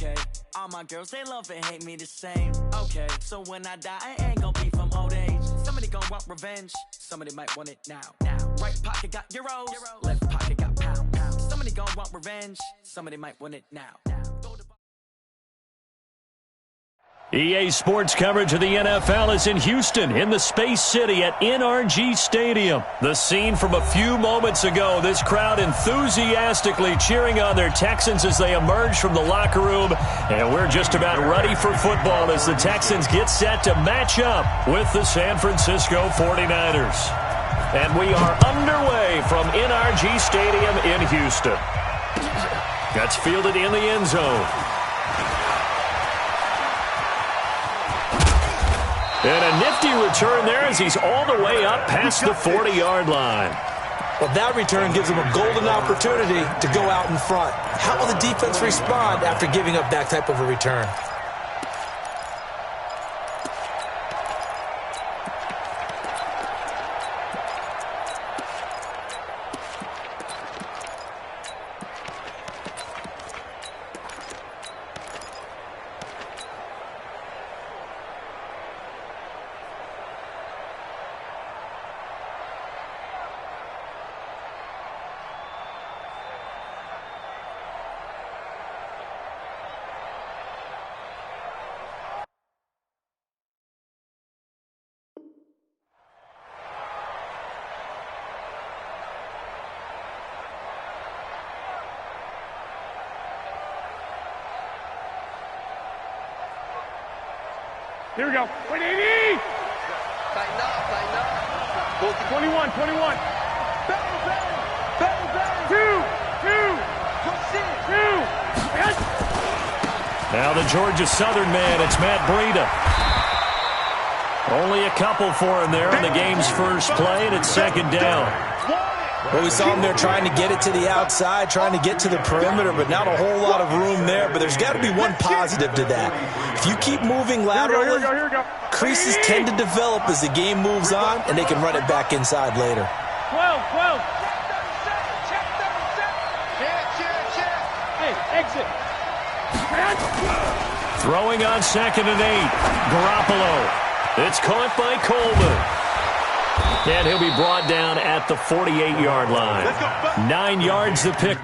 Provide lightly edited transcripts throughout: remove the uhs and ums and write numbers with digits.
Okay, all my girls, they love and hate me the same. Okay, so when I die, I ain't gonna be from old age. Somebody gonna want revenge, somebody might want it now. Right pocket got euros, left pocket got pound. Somebody gonna want revenge, somebody might want it now. EA Sports coverage of the NFL is in Houston, in the Space City at NRG Stadium. The scene from a few moments ago, this crowd enthusiastically cheering on their Texans as they emerge from the locker room. And we're just about ready for football as the Texans get set to match up with the San Francisco 49ers. And we are underway from NRG Stadium in Houston. That's fielded in the end zone. And a nifty return there as he's all the way up past the 40-yard line. Well, that return gives him a golden opportunity to go out in front. How will the defense respond after giving up that type of a return? Here we go. 180! Tighten up. 21. Two. Yes. Now the Georgia Southern man, it's Matt Breida. Only a couple for him there on the game's first play, and it's second down. Well, we saw him there trying to get it to the outside, trying to get to the perimeter, but not a whole lot of room there. But there's got to be one positive to that. If you keep moving laterally, Here we go. creases tend to develop as the game moves on, and they can run it back inside later. 12. Hey, exit. Throwing on 2nd and 8. Garoppolo. It's caught by Coleman. And he'll be brought down at the 48-yard line. 9 yards the pick.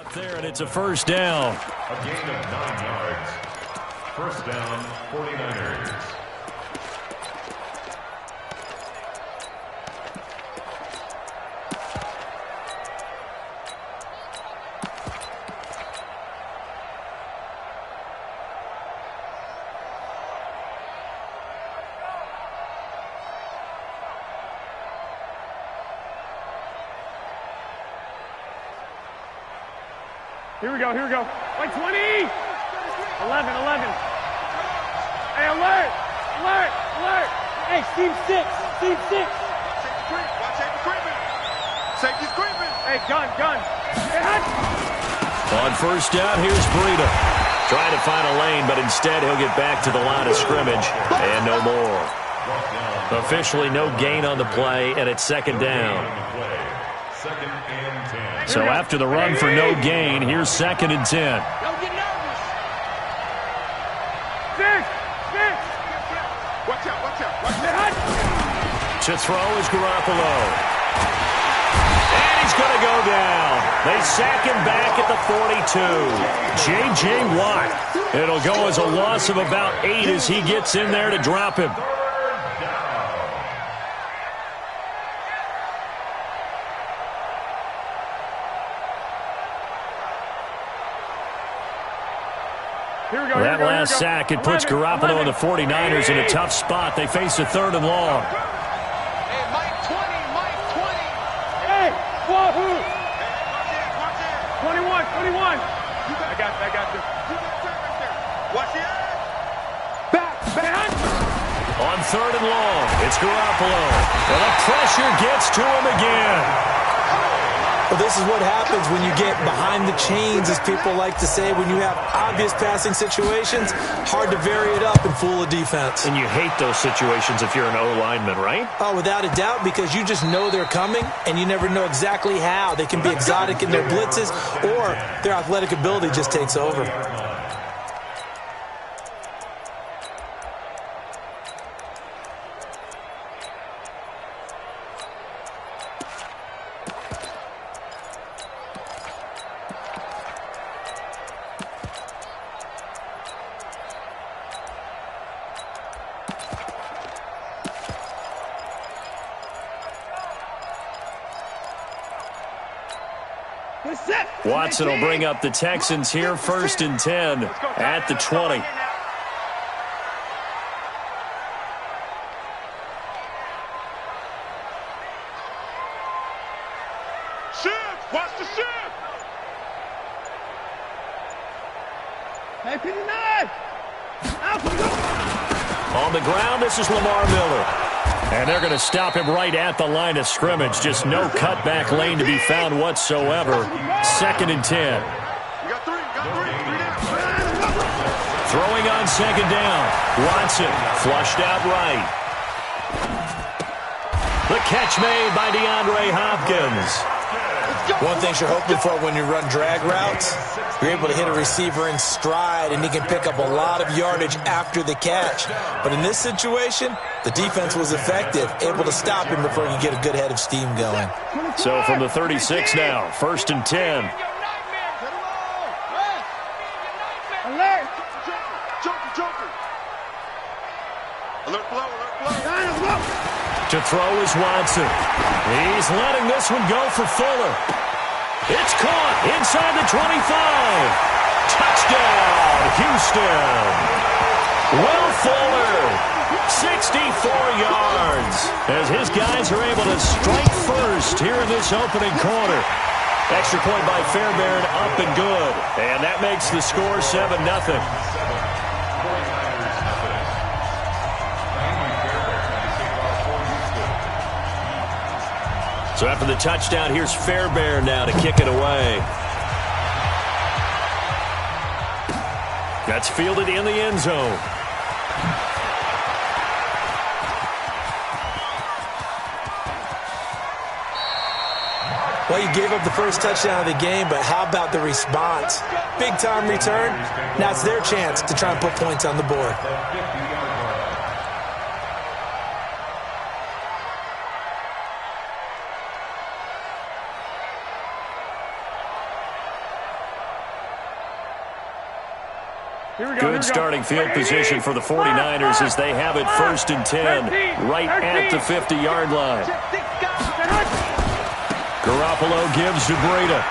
Up there, and it's a first down. A gain of 9 yards. First down, 49ers. Here we go. 120. 11. Hey, alert. Hey, team 6. Watch equipment. Safety's creeping. Hey, gun. On first down, here's Breida. Trying to find a lane, but instead he'll get back to the line of scrimmage. And no more. Officially no gain on the play, and it's second down. Second and 10. So after the run for no gain, here's 2nd and 10. Don't get nervous. 6. Watch out. To throw is Garoppolo. And he's going to go down. They sack him back at the 42. J.J. Watt. It'll go as a loss of about 8 as he gets in there to drop him. That last sack, it puts Garoppolo and the 49ers in a tough spot. They face a 3rd and long. Hey, Mike 20. Hey, Wahoo! 21, 21. I got this. Watch it. Back. On 3rd and long, it's Garoppolo. And the pressure gets to him again. Well, this is what happens when you get behind the chains, as people like to say. When you have obvious passing situations, hard to vary it up and fool a defense. And you hate those situations if you're an O-lineman, right? Oh, without a doubt, because you just know they're coming, and you never know exactly how. They can be exotic in their blitzes, or their athletic ability just takes over. Watson will bring up the Texans here, 1st and 10 at the 20. Shift. Watch the shift. Hey, 59. On the ground, this is Lamar Miller. And they're going to stop him right at the line of scrimmage. Just no cutback lane to be found whatsoever. 2nd and 10. You got three. Three down. Throwing on 2nd down. Watson flushed out right. The catch made by DeAndre Hopkins. One thing you're hoping for when you run drag routes, you're able to hit a receiver in stride, and he can pick up a lot of yardage after the catch. But in this situation, the defense was effective, able to stop him before he could get a good head of steam going. So from the 36 now, 1st and 10. Alert. Joker. Alert flow. To throw is Watson. He's letting this one go for Fuller. It's caught inside the 25. Touchdown, Houston. Will Fuller, 64 yards, as his guys are able to strike first here in this opening quarter. Extra point by Fairbairn, up and good. And that makes the score 7-0. So after the touchdown, here's Fairbairn now to kick it away. That's fielded in the end zone. Well, you gave up the first touchdown of the game, but how about the response? Big-time return. Now it's their chance to try and put points on the board. Good starting field position for the 49ers as they have it 1st and 10 right at the 50-yard line. Garoppolo gives to Breida.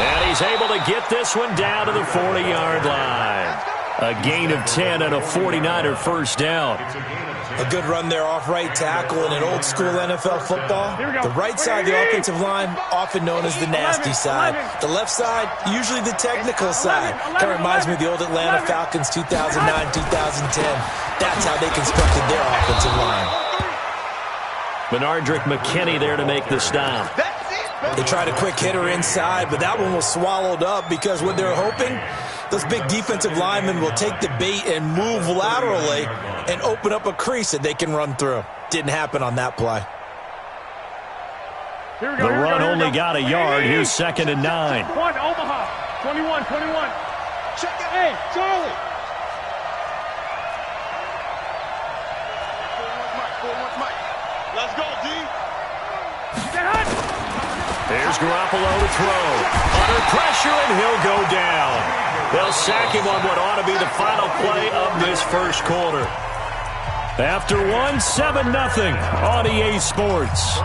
And he's able to get this one down to the 40-yard line. A gain of 10 and a 49er first down. A good run there off right tackle in an old-school NFL football. The right side of the offensive line, often known as the nasty side. The left side, usually the technical side. Kind of reminds me of the old Atlanta Falcons 2009-2010. That's how they constructed their offensive line. Benardrick McKinney there to make the stop. They tried a quick hitter inside, but that one was swallowed up because what they're hoping, those big defensive linemen will take the bait and move laterally and open up a crease that they can run through. Didn't happen on that play. The run only got a yard. Here's 2nd and 9. One, Omaha. 21. Check it. Hey, Charlie. Let's go, D. There's Garoppolo to throw. Under pressure, and he'll go down. They'll sack him on what ought to be the final play of this first quarter. After 7-0 on EA Sports.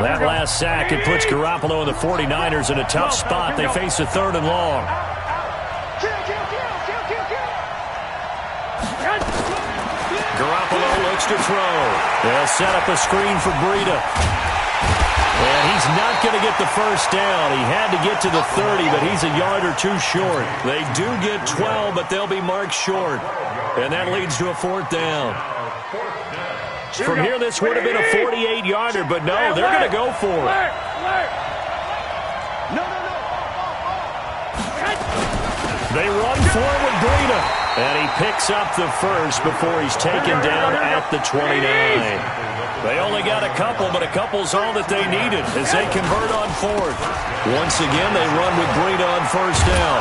That last sack. It puts Garoppolo and the 49ers in a tough spot. They face a 3rd and long. Garoppolo looks to throw. They'll set up a screen for Breida. And he's not going to get the first down. He had to get to the 30, but he's a yard or two short. They do get 12, but they'll be marked short. And that leads to a 4th down. From here, this would have been a 48-yarder, but no, they're going to go for it. They run forward, Breida, and he picks up the first before he's taken down at the 29. They only got a couple, but a couple's all that they needed as they convert on 4th. Once again, they run with Breida on 1st down.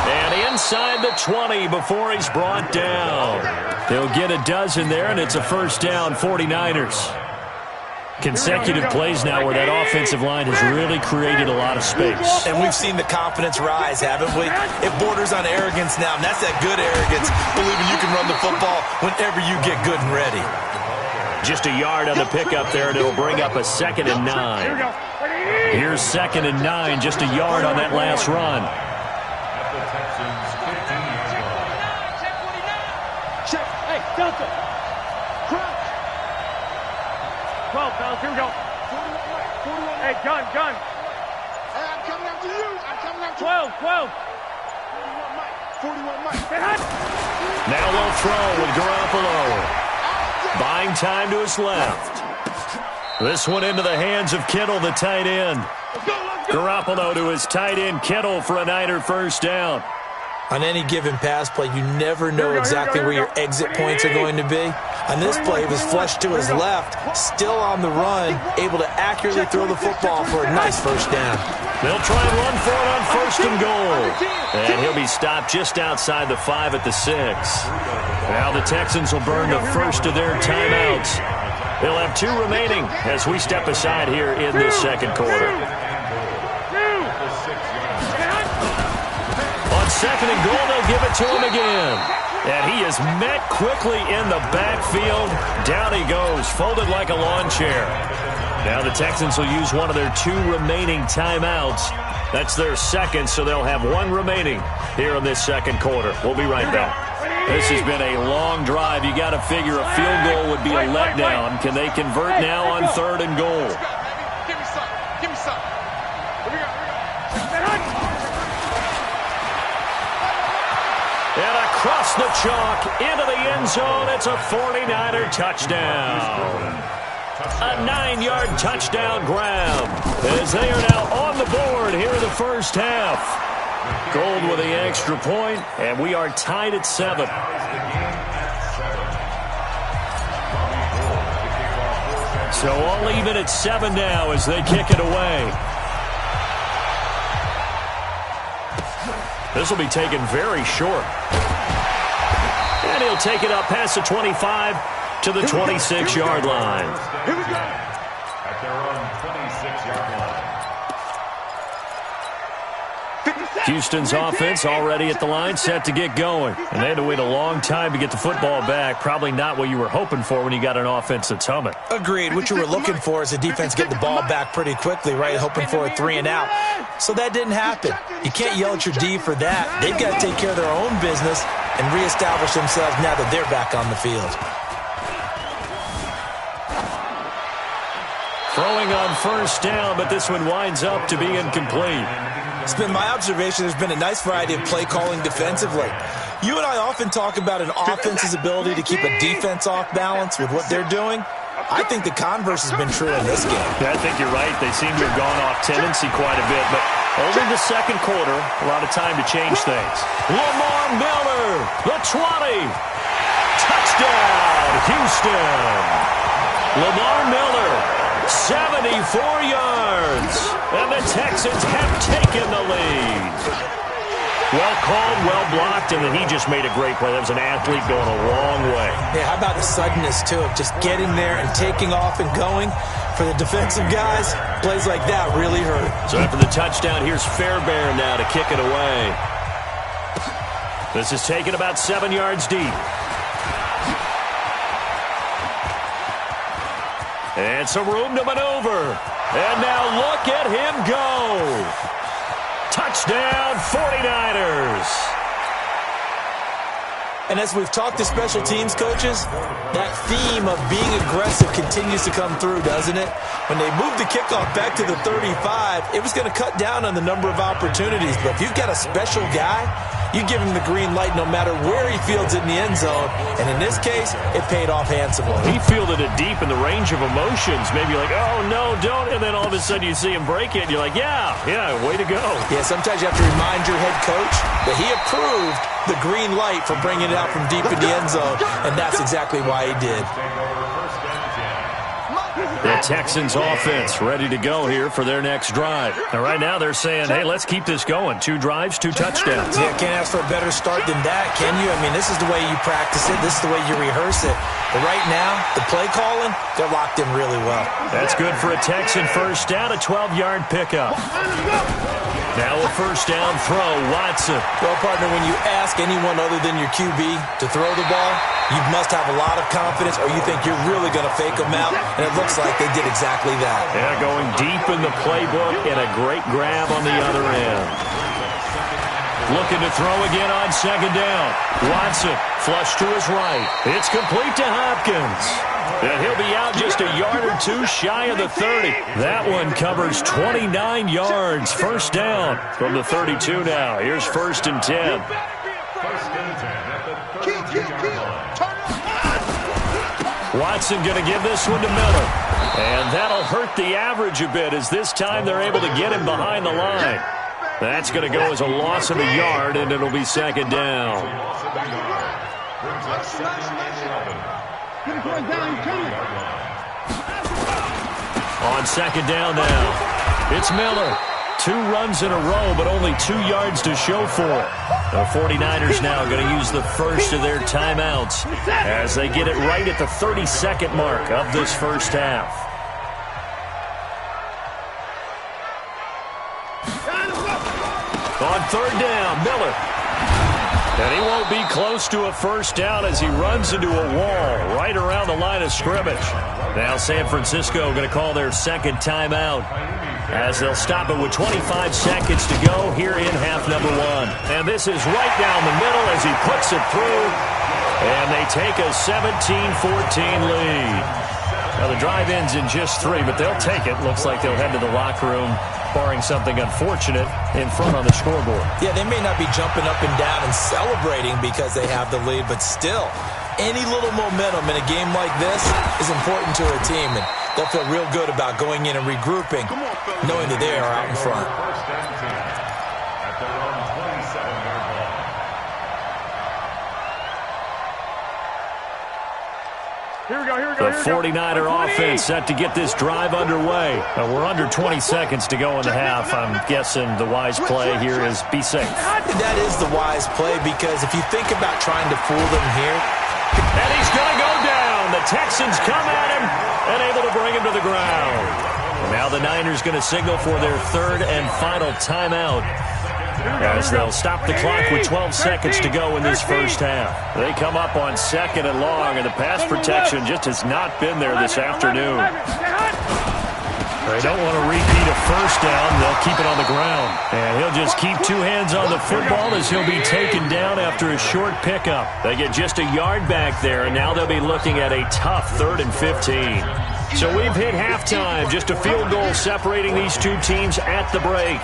And inside the 20 before he's brought down. They'll get a dozen there, and it's a 1st down, 49ers. Consecutive plays now where that offensive line has really created a lot of space. And we've seen the confidence rise, haven't we? It borders on arrogance now, and that's that good arrogance, believing you can run the football whenever you get good and ready. Just a yard on the pickup there, and it'll bring up a 2nd and 9. Here's 2nd and 9, just a yard on that last run. Check. Hey, Delta. Crouch. 12, fellas. Here we go. 41. Hey, gun. Hey, I'm coming after you. 12. 41 Mike. Now they'll throw with Garoppolo. Buying time to his left. This one into the hands of Kittle, the tight end. Garoppolo to his tight end, Kittle, for a Niner 1st down. On any given pass play, you never know exactly where your exit points are going to be. On this play, it was flushed to his left, still on the run, able to accurately throw the football for a nice 1st down. They'll try and run for it on 1st and goal. And he'll be stopped just outside the 5 at the 6. Now the Texans will burn the first of their timeouts. They'll have 2 remaining as we step aside here in this 2nd quarter. On 2nd and goal, they'll give it to him again. And he is met quickly in the backfield. Down he goes, folded like a lawn chair. Now the Texans will use one of their 2 remaining timeouts. That's their 2nd, so they'll have 1 remaining here in this 2nd quarter. We'll be right back. This has been a long drive. You got to figure a field goal would be a letdown. Can they convert now on 3rd and goal? Give me some. And across the chalk into the end zone, it's a 49er touchdown. A 9-yard touchdown grab as they are now on the board here in the 1st half. Gold with the extra point, and we are tied at 7. So all even at 7 now as they kick it away. This will be taken very short. And he'll take it up past the 25 to the 26-yard line. Here we go. At their own 26-yard line. Houston's offense already at the line, set to get going. And they had to wait a long time to get the football back. Probably not what you were hoping for when you got an offense that's humming. Agreed. What you were looking for is the defense getting the ball back pretty quickly, right? Hoping for a 3 and out. So that didn't happen. You can't yell at your D for that. They've got to take care of their own business and reestablish themselves now that they're back on the field. Throwing on 1st down, but this one winds up to be incomplete. It's been my observation there's been a nice variety of play calling defensively. You and I often talk about an offense's ability to keep a defense off balance with what they're doing. I think the converse has been true in this game. I think you're right. They seem to have gone off tendency quite a bit, but over the 2nd quarter, a lot of time to change things. Lamar Miller, the 20. Touchdown, Houston. Lamar Miller, 74 yards. And the Texans have taken the lead. Well called, well blocked, and then he just made a great play. That was an athlete going a long way. Yeah, how about the suddenness, too, of just getting there and taking off and going? For the defensive guys, plays like that really hurt. So after the touchdown, here's Fairbairn now to kick it away. This is taken about 7 yards deep. And some room to maneuver. And now look at him go. Touchdown, 49ers. And as we've talked to special teams coaches, that theme of being aggressive continues to come through, doesn't it? When they moved the kickoff back to the 35, it was going to cut down on the number of opportunities. But if you've got a special guy, you give him the green light no matter where he fields in the end zone. And in this case, it paid off handsomely. He fielded it deep in the range of emotions. Maybe you're like, oh, no, don't. And then all of a sudden you see him break it, and you're like, yeah, way to go. Yeah, sometimes you have to remind your head coach that he approved the green light for bringing it out from deep in the end zone, and that's exactly why he did. The Texans offense ready to go here for their next drive. And right now they're saying, hey, let's keep this going. 2 drives, 2 touchdowns. Yeah, can't ask for a better start than that, can you? I mean, this is the way you practice it. This is the way you rehearse it. But right now, the play calling, they're locked in really well. That's good for a Texan first down, a 12-yard pickup. Now a first down throw, Watson. Well, partner, when you ask anyone other than your QB to throw the ball, you must have a lot of confidence or you think you're really going to fake them out, and it looks like they did exactly that. Yeah, going deep in the playbook and a great grab on the other end. Looking to throw again on second down. Watson, flush to his right. It's complete to Hopkins. And he'll be out just a yard or 2 shy of the 30. That one covers 29 yards. First down from the 32 now. Here's 1st and 10. Watson going to give this one to Miller. And that'll hurt the average a bit as this time they're able to get him behind the line. That's going to go as a loss of a yard, and it'll be second down. On second down now, it's Miller. 2 runs in a row, but only 2 yards to show for it. The 49ers now going to use the first of their timeouts as they get it right at the 32nd mark of this first half. On third down, Miller. And he won't be close to a first down as he runs into a wall right around the line of scrimmage. Now San Francisco going to call their second timeout as they'll stop it with 25 seconds to go here in half number 1. And this is right down the middle as he puts it through. And they take a 17-14 lead. Now the drive ends in just 3, but they'll take it. Looks like they'll head to the locker room, barring something unfortunate in front on the scoreboard. Yeah, they may not be jumping up and down and celebrating because they have the lead, but still, any little momentum in a game like this is important to a team, and they'll feel real good about going in and regrouping, knowing that they are out in front. The 49er offense set to get this drive underway. We're under 20 seconds to go in the half. I'm guessing the wise play here is be safe. That is the wise play because if you think about trying to fool them here. And he's going to go down. The Texans come at him and able to bring him to the ground. And now the Niners going to signal for their 3rd and final timeout as they'll stop the clock with 12 seconds to go in this first half. They come up on 2nd and long, and the pass protection just has not been there this afternoon. They don't want to repeat a first down. They'll keep it on the ground. And he'll just keep 2 hands on the football as he'll be taken down after a short pickup. They get just a yard back there, and now they'll be looking at a tough 3rd and 15. So we've hit halftime, just a field goal separating these 2 teams at the break.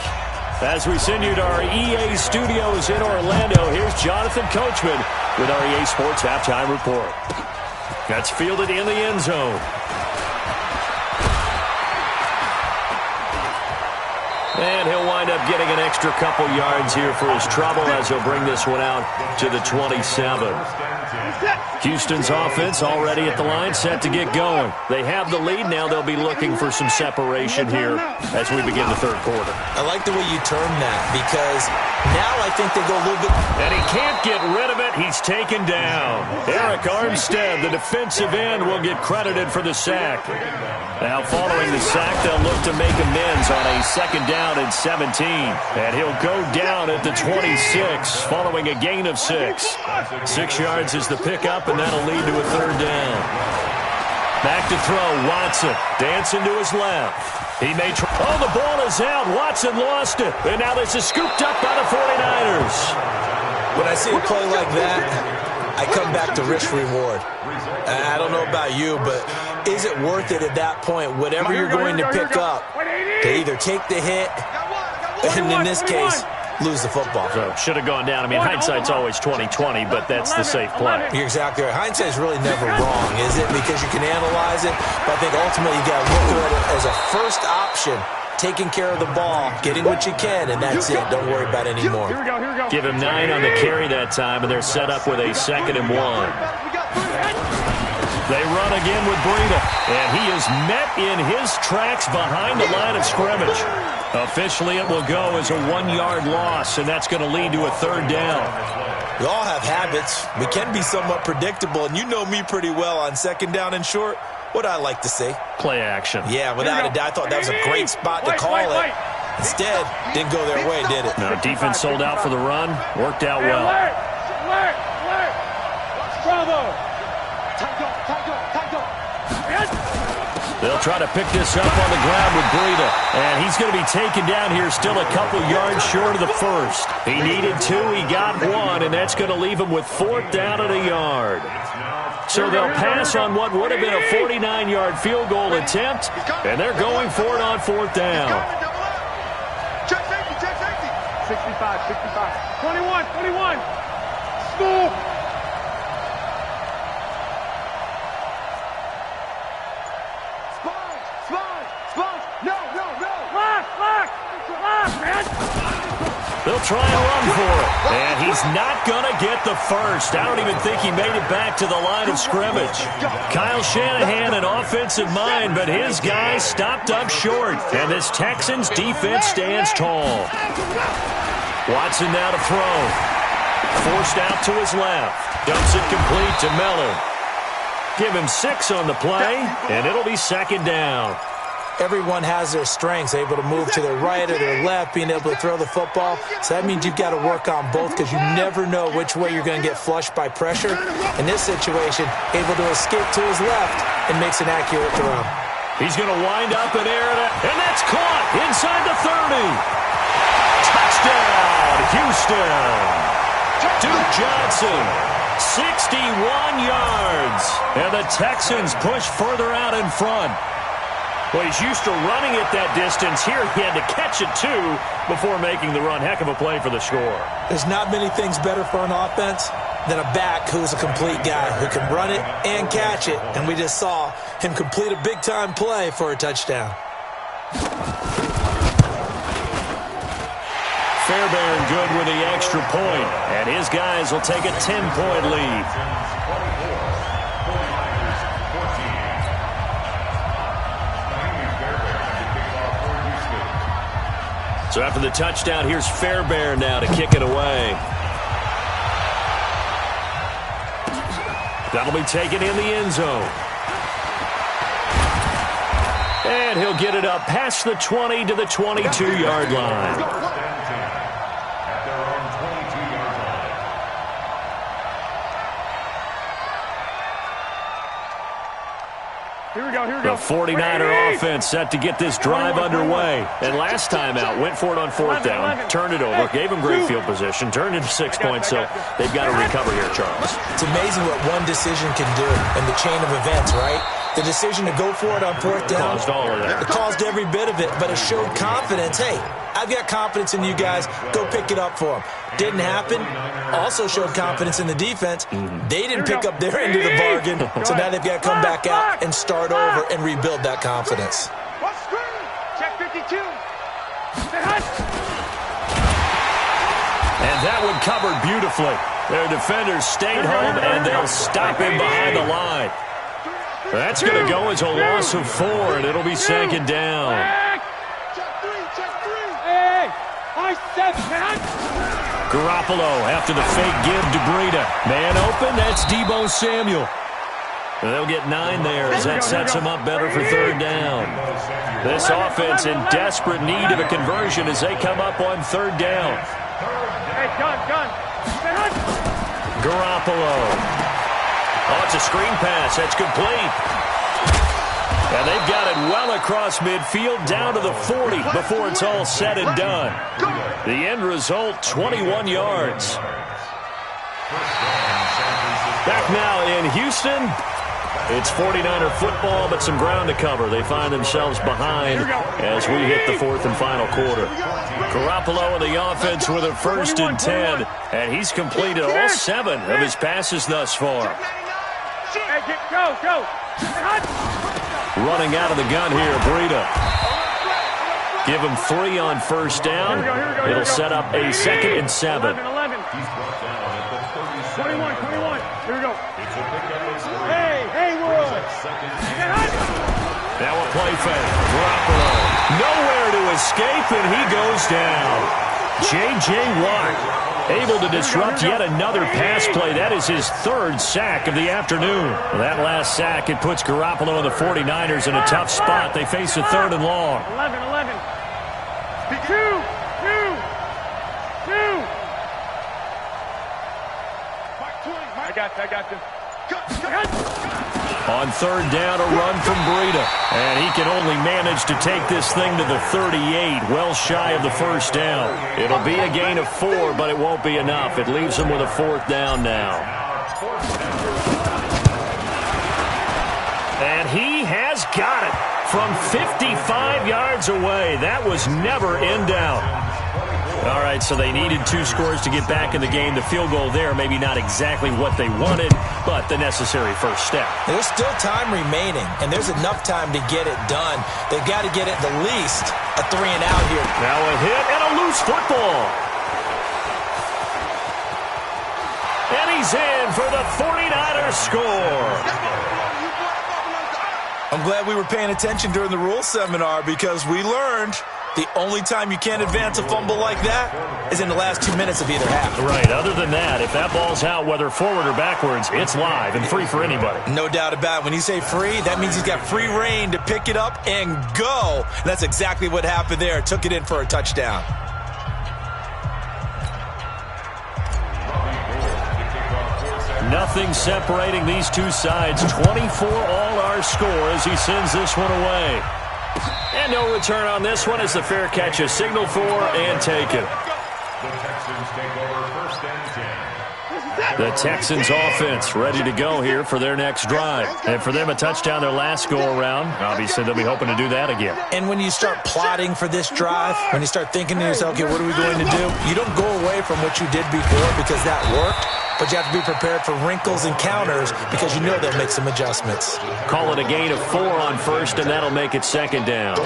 As we send you to our EA studios in Orlando, here's Jonathan Coachman with our EA Sports Halftime Report. That's fielded in the end zone. And he'll wind up getting an extra couple yards here for his trouble as he'll bring this one out to the 27. Houston's offense already at the line, set to get going. They have the lead. Now they'll be looking for some separation here as we begin the 3rd quarter. I like the way you term that because now I think they go a little bit. And he can't get rid of it. He's taken down. Eric Armstead, the defensive end, will get credited for the sack. Now following the sack, they'll look to make amends on a 2nd down and 17. And he'll go down at the 26 following a gain of 6. 6 yards is the pickup, and that'll lead to a 3rd down. Back to throw, Watson. Dancing to his left. He may try. Oh, the ball is out. Watson lost it. And now this is scooped up by the 49ers. When I see a play like that, I come back to risk reward. I don't know about you, but is it worth it at that point, whatever you're going to pick up, to either take the hit, and in this case, lose the football? So, should have gone down. I mean, hindsight's always 20/20, but that's the safe play. You're exactly right. Hindsight's really never wrong, is it? Because you can analyze it, but I think ultimately you got to look at it as a first option, taking care of the ball, getting what you can, and that's it. Don't worry about it anymore. Here we go. Give him 9 on the carry that time, and they're set up with a 2nd and 1. They run again with Breida, and he is met in his tracks behind the line of scrimmage. Officially, it will go as a 1-yard loss, and that's going to lead to a 3rd down. We all have habits. We can be somewhat predictable, and you know me pretty well on 2nd down and short. What I like to say? Play action. Yeah, without a doubt, I thought that was a great spot to call it. Instead, didn't go their way, did it? No, defense sold out for the run. Worked out well. Bravo. They'll try to pick this up on the ground with Breida. And he's going to be taken down here still a couple yards short of the first. He needed 2. He got 1, and that's going to leave him with 4th down at a yard. So they'll pass on what would have been a 49-yard field goal attempt, and they're going for it on 4th down. Check safety. 65. 21. School. Sponge. No. Lock, man. They'll try and run for it. And he's not going to get the first. I don't even think he made it back to the line of scrimmage. Kyle Shanahan, an offensive mind, but his guys stopped up short. And this Texans defense stands tall. Watson now to throw. Forced out to his left. Dumps it complete to Miller. Give him 6 on the play, and it'll be 2nd down. Everyone has their strengths, able to move to their right or their left, being able to throw the football. So that means you've got to work on both because you never know which way you're going to get flushed by pressure. In this situation, able to escape to his left and makes an accurate throw. He's going to wind up and air it, and that's caught inside the 30. Touchdown, Houston. Duke Johnson, 61 yards. And the Texans push further out in front. Well, he's used to running it that distance. Here he had to catch it, too, before making the run. Heck of a play for the score. There's not many things better for an offense than a back who's a complete guy who can run it and catch it. And we just saw him complete a big-time play for a touchdown. Fairbairn good with the extra point, and his guys will take a 10-point lead. So after the touchdown, here's Fairbairn now to kick it away. That'll be taken in the end zone. And he'll get it up past the 20 to the 22-yard line. Here we go. The 49er offense set to get this drive underway. And last time out, went for it on 4th down, turned it over, gave them great field position, turned into 6 points, so they've got to recover here, Charles. It's amazing what one decision can do in the chain of events, right? The decision to go for it on 4th down. Caused all of that. It caused every bit of it, but it showed confidence. Hey, I've got confidence in you guys. Go pick it up for them. Didn't happen. Also showed confidence in the defense. They didn't pick up their end of the bargain, so now they've got to come back out and start over and rebuild that confidence. Check 52. And that one covered beautifully. Their defenders stayed home, and they'll stop him behind the line. That's going to go as a loss of 4, and it'll be 2nd down. Hey, I said that. Garoppolo after the fake give to Breida. Man open, that's Deebo Samuel. They'll get 9 there as that sets them up better for 3rd down. This offense in desperate need of a conversion as they come up on 3rd down. Hey, gun. Garoppolo. Oh, it's a screen pass. That's complete. And they've got it well across midfield down to the 40 before it's all said and done. The end result, 21 yards. Back now in Houston. It's 49er football, but some ground to cover. They find themselves behind as we hit the fourth and final quarter. Garoppolo in the offense with a 1st and 10, and he's completed all 7 of his passes thus far. Go. Running out of the gun here, Breida. Give him 3 on 1st down. It'll set up a 2nd and 7. 11. 21. Here we go. Hey, Wood. Now a play fake. Garoppolo. Nowhere to escape, and he goes down. J.J. Watt able to disrupt yet another pass play. That is his 3rd sack of the afternoon. That last sack, it puts Garoppolo and the 49ers in a tough spot. They face a 3rd and long. 11. 2. I got you. On 3rd down, a run from Breida. And he can only manage to take this thing to the 38, well shy of the 1st down. It'll be a gain of 4, but it won't be enough. It leaves him with a 4th down now. And he has got it from 55 yards away. That was never in doubt. All right, so they needed 2 scores to get back in the game. The field goal there, maybe not exactly what they wanted, but the necessary first step. There's still time remaining, and there's enough time to get it done. They've got to get it the least a 3 and out here. Now a hit and a loose football. And he's in for the 49ers score. I'm glad we were paying attention during the rules seminar because we learned the only time you can't advance a fumble like that is in the last 2 minutes of either half. Right. Other than that, if that ball's out, whether forward or backwards, it's live and free for anybody. No doubt about it. When you say free, that means he's got free reign to pick it up and go. And that's exactly what happened there. Took it in for a touchdown. Nothing separating these two sides. 24 all our score as he sends this one away. And no return on this one as the fair catch is signaled for and taken. The Texans take over 1st and 10. The Texans offense ready to go here for their next drive. And for them, a touchdown their last go-around. Obviously, they'll be hoping to do that again. And when you start plotting for this drive, when you start thinking to yourself, okay, what are we going to do? You don't go away from what you did before because that worked. But you have to be prepared for wrinkles and counters because you know they'll make some adjustments. Call it a gain of 4 on 1st, and that'll make it 2nd down.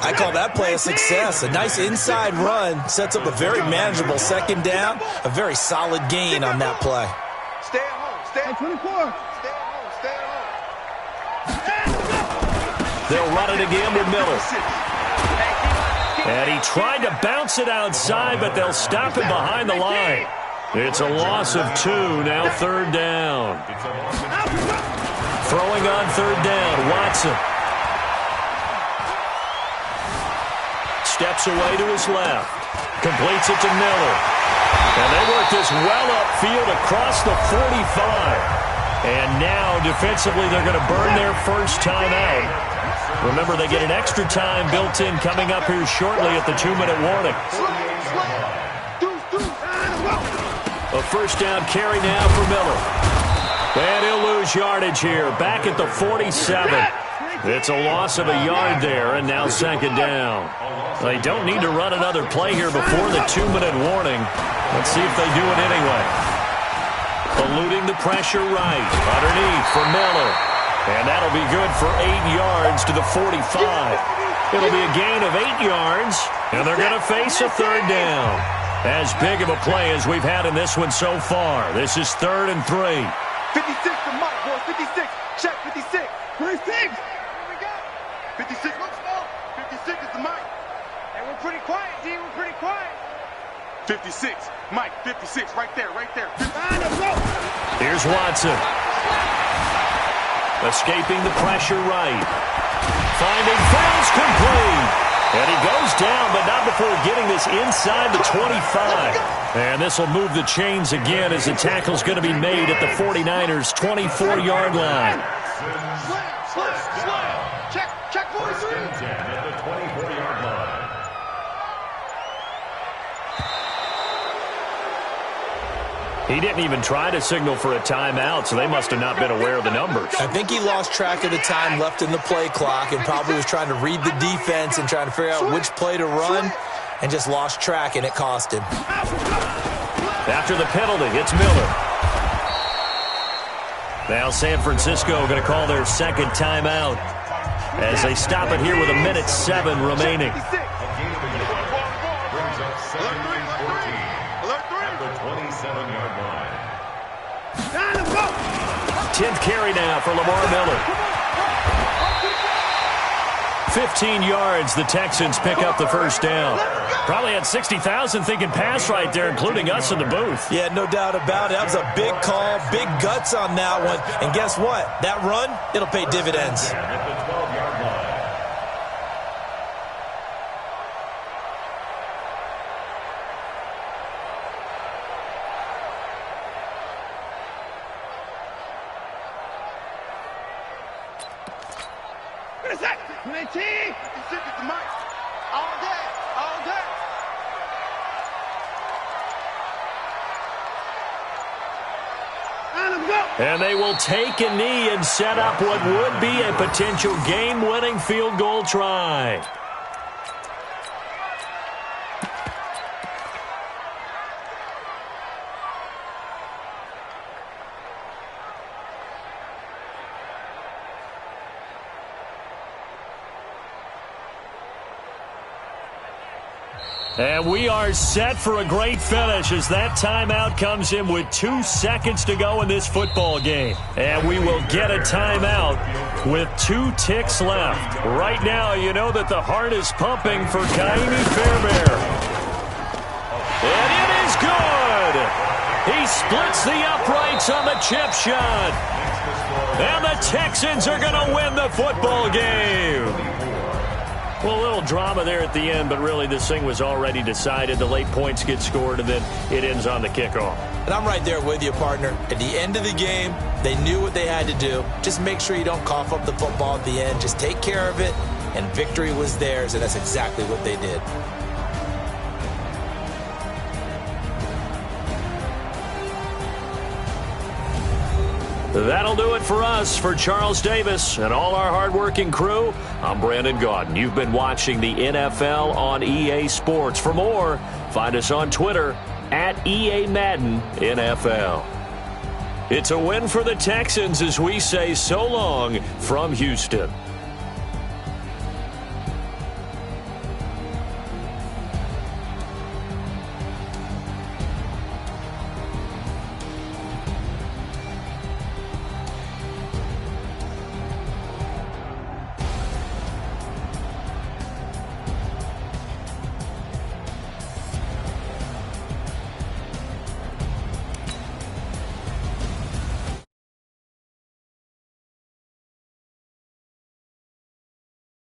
I call that play a success. A nice inside run sets up a very manageable 2nd down. A very solid gain on that play. Stay at home. Stay at 24. Stay at home. Stay at home. They'll run it again with Miller. And he tried to bounce it outside, but they'll stop him behind the line. It's a loss of 2, now 3rd down. Throwing on 3rd down, Watson. Steps away to his left. Completes it to Miller. And they work this well upfield across the 45. And now, defensively, they're going to burn their first time out. Remember, they get an extra time built in coming up here shortly at the 2-minute warning. A 1st down carry now for Miller. And he'll lose yardage here. Back at the 47. It's a loss of a yard there, and now 2nd down. They don't need to run another play here before the 2-minute warning. Let's see if they do it anyway. Eluding the pressure right. Underneath for Miller. And that'll be good for 8 yards to the 45. It'll be a gain of 8 yards, and they're going to face a 3rd down. As big of a play as we've had in this one so far. This is 3rd and 3. 56 to Mike, boys. 56. Check 56. 56. Here we go. 56. Look small. 56 is the Mike. And we're pretty quiet, D. We're pretty quiet. 56. Mike, 56. Right there, right there. Here's Watson. Escaping the pressure right. Finding Fells complete. And he goes down, but not before getting this inside the 25. And this will move the chains again as the tackle's going to be made at the 49ers' 24-yard line. He didn't even try to signal for a timeout, so they must have not been aware of the numbers. I think he lost track of the time left in the play clock and probably was trying to read the defense and trying to figure out which play to run and just lost track, and it cost him. After the penalty, it's Miller. Now San Francisco going to call their second timeout as they stop it here with 1:07 remaining. Brings up 7-14 at the 27-yard line. 10th carry now for Lamar Miller. 15 yards, the Texans pick up the first down. Probably had 60,000 thinking pass right there, including us in the booth. Yeah, no doubt about it. That was a big call, big guts on that one. And guess what? That run, it'll pay dividends. At the 12-yard line. And they will take a knee and set up what would be a potential game-winning field goal try. And we are set for a great finish as that timeout comes in with 2 seconds to go in this football game. And we will get a timeout with 2 ticks left. Right now, you know that the heart is pumping for Kaimi Fairbairn. And it is good! He splits the uprights on the chip shot. And the Texans are going to win the football game. Well, a little drama there at the end, but really this thing was already decided. The late points get scored, and then it ends on the kickoff. And I'm right there with you, partner. At the end of the game, they knew what they had to do. Just make sure you don't cough up the football at the end. Just take care of it, and victory was theirs, and that's exactly what they did. That'll do it for us. For Charles Davis and all our hardworking crew, I'm Brandon Gaudin. You've been watching the NFL on EA Sports. For more, find us on Twitter at EA Madden NFL. It's a win for the Texans as we say so long from Houston.